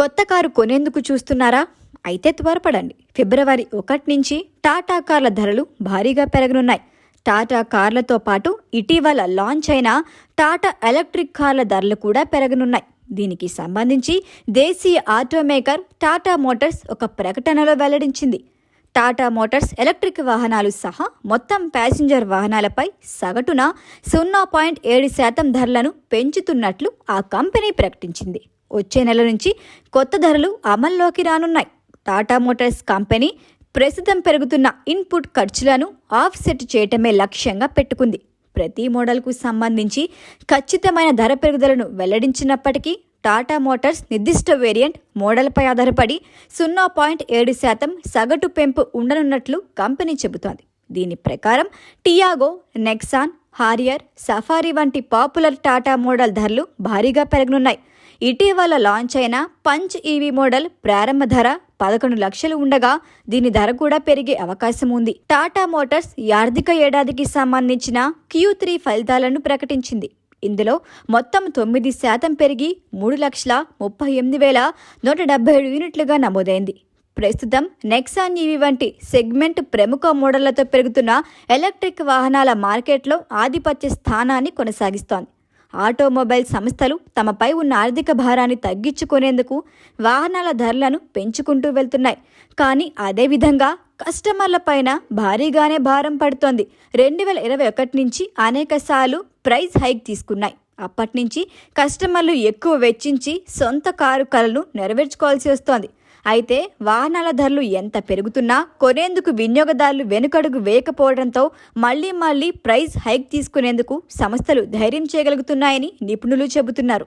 కొత్త కారు కొనేందుకు చూస్తున్నారా? అయితే త్వరపడండి. ఫిబ్రవరి 1 నుంచి టాటా కార్ల ధరలు భారీగా పెరగనున్నాయి. టాటా కార్లతో పాటు ఇటీవల లాంచ్ అయిన టాటా ఎలక్ట్రిక్ కార్ల ధరలు కూడా పెరగనున్నాయి. దీనికి సంబంధించి దేశీయ ఆటోమేకర్ టాటా మోటార్స్ ఒక ప్రకటనలో వెల్లడించింది. టాటా మోటార్స్ ఎలక్ట్రిక్ వాహనాలు సహా మొత్తం ప్యాసింజర్ వాహనాలపై సగటున 0.7% ధరలను పెంచుతున్నట్లు ఆ కంపెనీ ప్రకటించింది. వచ్చే నెల నుంచి కొత్త ధరలు అమల్లోకి రానున్నాయి. టాటా మోటార్స్ కంపెనీ ప్రస్తుతం పెరుగుతున్న ఇన్పుట్ ఖర్చులను ఆఫ్సెట్ చేయటమే లక్ష్యంగా పెట్టుకుంది. ప్రతి మోడల్కు సంబంధించి ఖచ్చితమైన ధర పెరుగుదలను వెల్లడించినప్పటికీ టాటా మోటార్స్ నిర్దిష్ట వేరియంట్ మోడల్పై ఆధారపడి 0.7% సగటు పెంపు ఉండనున్నట్లు కంపెనీ చెబుతోంది. దీని ప్రకారం టియాగో, నెక్సాన్, హారియర్, సఫారీ వంటి పాపులర్ టాటా మోడల్ ధరలు భారీగా పెరగనున్నాయి. ఇటీవల లాంచ్ అయిన పంచ్ ఈవీ మోడల్ ప్రారంభ ధర 11 లక్షలు ఉండగా దీని ధర కూడా పెరిగే అవకాశం ఉంది. టాటా మోటార్స్ ఈ ఆర్థిక ఏడాదికి సంబంధించిన Q3 ఫలితాలను ప్రకటించింది. ఇందులో మొత్తం 9% పెరిగి 3,38,177 యూనిట్లుగా నమోదైంది. ప్రస్తుతం నెక్సాన్ ఈవీ వంటి సెగ్మెంట్ ప్రముఖ మోడళ్లతో పెరుగుతున్న ఎలక్ట్రిక్ వాహనాల మార్కెట్లో ఆధిపత్య స్థానాన్ని కొనసాగిస్తోంది. ఆటోమొబైల్ సంస్థలు తమపై ఉన్న ఆర్థిక భారాన్ని తగ్గించుకునేందుకు వాహనాల ధరలను పెంచుకుంటూ వెళ్తున్నాయి. కానీ అదేవిధంగా కస్టమర్లపైన భారీగానే భారం పడుతోంది. 2021 నుంచి అనేకసార్లు ప్రైస్ హైక్ తీసుకున్నాయి. అప్పటి నుంచి కస్టమర్లు ఎక్కువ వెచ్చించి సొంత కారు కలను నెరవేర్చుకోవాల్సి వస్తోంది. అయితే వాహనాల ధరలు ఎంత పెరుగుతున్నా కొనేందుకు వినియోగదారులు వెనుకడుగు వేయకపోవడంతో మళ్లీ ప్రైస్ హైక్ తీసుకునేందుకు సంస్థలు ధైర్యం చేయగలుగుతున్నాయని నిపుణులు చెబుతున్నారు.